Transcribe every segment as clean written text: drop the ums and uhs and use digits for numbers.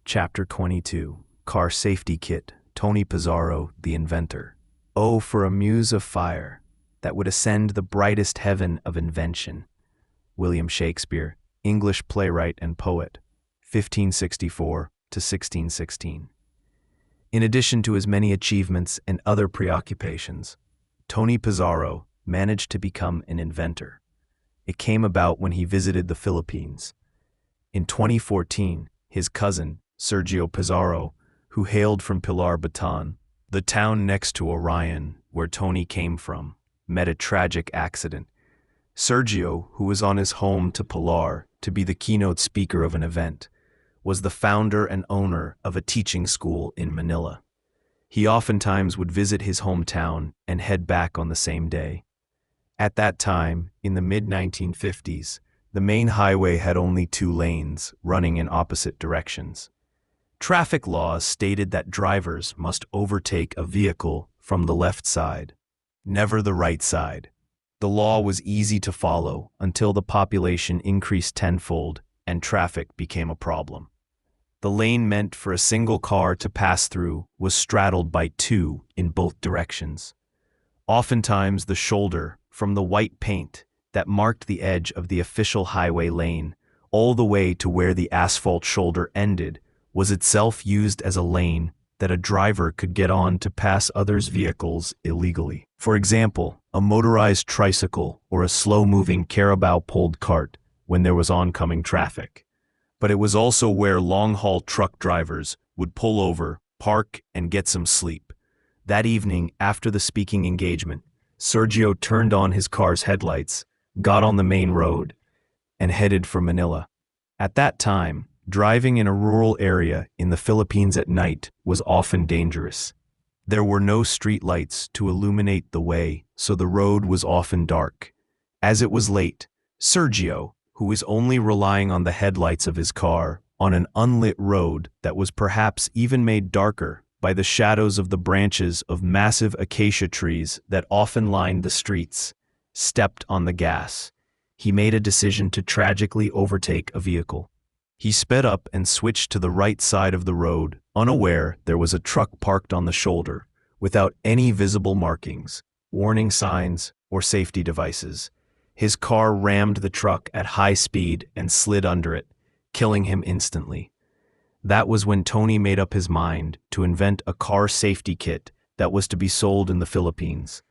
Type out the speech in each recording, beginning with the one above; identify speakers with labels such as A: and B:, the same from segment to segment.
A: Chapter 22, Car Safety Kit, Tony Pizarro, the Inventor. Oh, for a muse of fire that would ascend the brightest heaven of invention. William Shakespeare, English playwright and poet, 1564 to 1616. In addition to his many achievements and other preoccupations, Tony Pizarro managed to become an inventor. It came about when he visited the Philippines. In 2014, his cousin, Sergio Pizarro, who hailed from Pilar, Bataan, the town next to Orion, where Tony came from, met a tragic accident. Sergio, who was on his home to Pilar to be the keynote speaker of an event, was the founder and owner of a teaching school in Manila. He oftentimes would visit his hometown and head back on the same day. At that time, in the mid-1950s, the main highway had only 2 lanes running in opposite directions. Traffic laws stated that drivers must overtake a vehicle from the left side, never the right side. The law was easy to follow until the population increased tenfold and traffic became a problem. The lane meant for a single car to pass through was straddled by 2 in both directions. Oftentimes the shoulder from the white paint that marked the edge of the official highway lane all the way to where the asphalt shoulder ended was itself used as a lane that a driver could get on to pass others' vehicles illegally. For example, a motorized tricycle or a slow-moving carabao-pulled cart when there was oncoming traffic. But it was also where long-haul truck drivers would pull over, park, and get some sleep. That evening, after the speaking engagement, Sergio turned on his car's headlights, got on the main road, and headed for Manila. At that time, driving in a rural area in the Philippines at night was often dangerous. There were no streetlights to illuminate the way, so the road was often dark. As it was late, Sergio, who was only relying on the headlights of his car on an unlit road that was perhaps even made darker by the shadows of the branches of massive acacia trees that often lined the streets, stepped on the gas. He made a decision to tragically overtake a vehicle. He sped up and switched to the right side of the road, unaware there was a truck parked on the shoulder, without any visible markings, warning signs, or safety devices. His car rammed the truck at high speed and slid under it, killing him instantly. That was when Tony made up his mind to invent a car safety kit that was to be sold in the Philippines.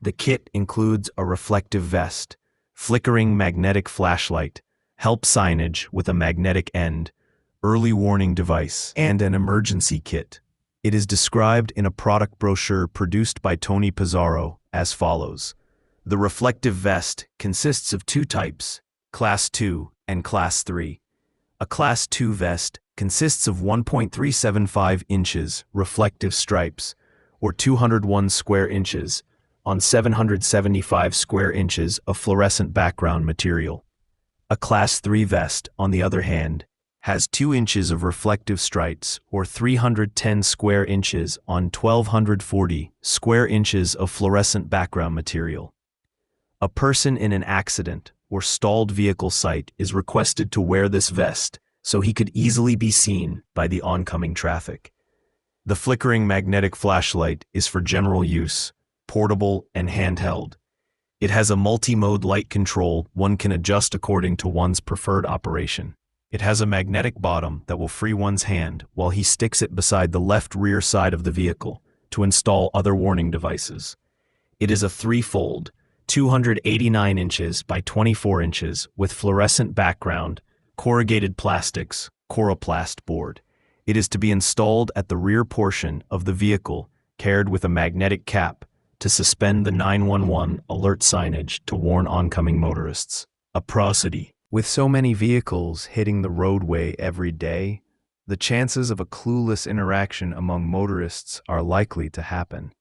A: The kit includes a reflective vest, flickering magnetic flashlight, help signage with a magnetic end, early warning device, and an emergency kit. It is described in a product brochure produced by Tony Pizarro as follows. The reflective vest consists of 2 types, Class 2 and Class 3. A Class 2 vest consists of 1.375 inches reflective stripes, or 201 square inches, on 775 square inches of fluorescent background material. A Class 3 vest, on the other hand, has 2 inches of reflective stripes, or 310 square inches on 1,240 square inches of fluorescent background material. A person in an accident or stalled vehicle site is requested to wear this vest so he could easily be seen by the oncoming traffic. The flickering magnetic flashlight is for general use, portable and handheld. It has a multi-mode light control one can adjust according to one's preferred operation. It has a magnetic bottom that will free one's hand while he sticks it beside the left rear side of the vehicle to install other warning devices. It is a 3-fold, 289 inches by 24 inches with fluorescent background, corrugated plastics, coroplast board. It is to be installed at the rear portion of the vehicle, carried with a magnetic cap, to suspend the 911 alert signage to warn oncoming motorists. A prosody. With so many vehicles hitting the roadway every day, the chances of a clueless interaction among motorists are likely to happen.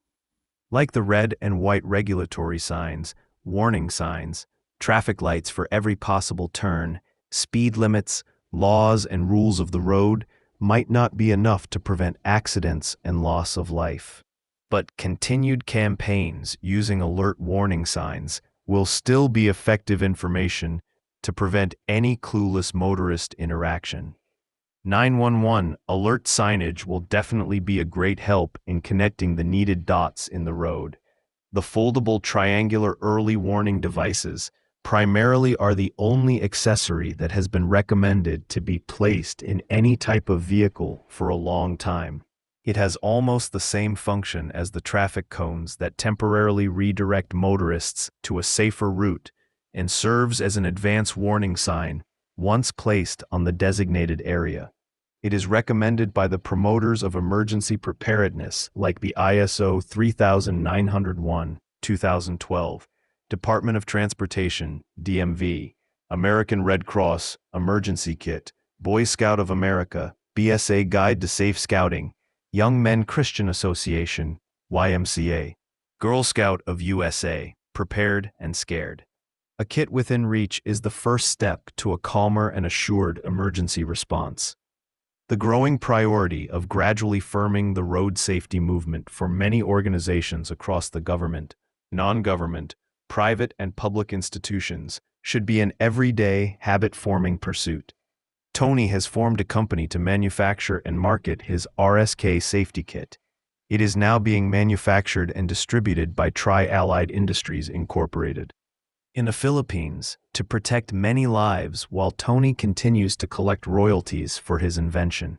A: Like the red and white regulatory signs, warning signs, traffic lights for every possible turn, speed limits, laws and rules of the road might not be enough to prevent accidents and loss of life. But continued campaigns using alert warning signs will still be effective information to prevent any clueless motorist interaction. 911 alert signage will definitely be a great help in connecting the needed dots in the road. The foldable triangular early warning devices primarily are the only accessory that has been recommended to be placed in any type of vehicle for a long time. It has almost the same function as the traffic cones that temporarily redirect motorists to a safer route and serves as an advance warning sign once placed on the designated area. It is recommended by the promoters of emergency preparedness like the ISO 3901, 2012, Department of Transportation, DMV, American Red Cross, Emergency Kit, Boy Scout of America, BSA Guide to Safe Scouting, Young Men Christian Association, YMCA, Girl Scout of USA, Prepared and Scared. A kit within reach is the first step to a calmer and assured emergency response. The growing priority of gradually firming the road safety movement for many organizations across the government, non-government, private and public institutions should be an everyday, habit-forming pursuit. Tony has formed a company to manufacture and market his RSK safety kit. It is now being manufactured and distributed by Tri-Allied Industries Incorporated in the Philippines to protect many lives while Tony continues to collect royalties for his invention.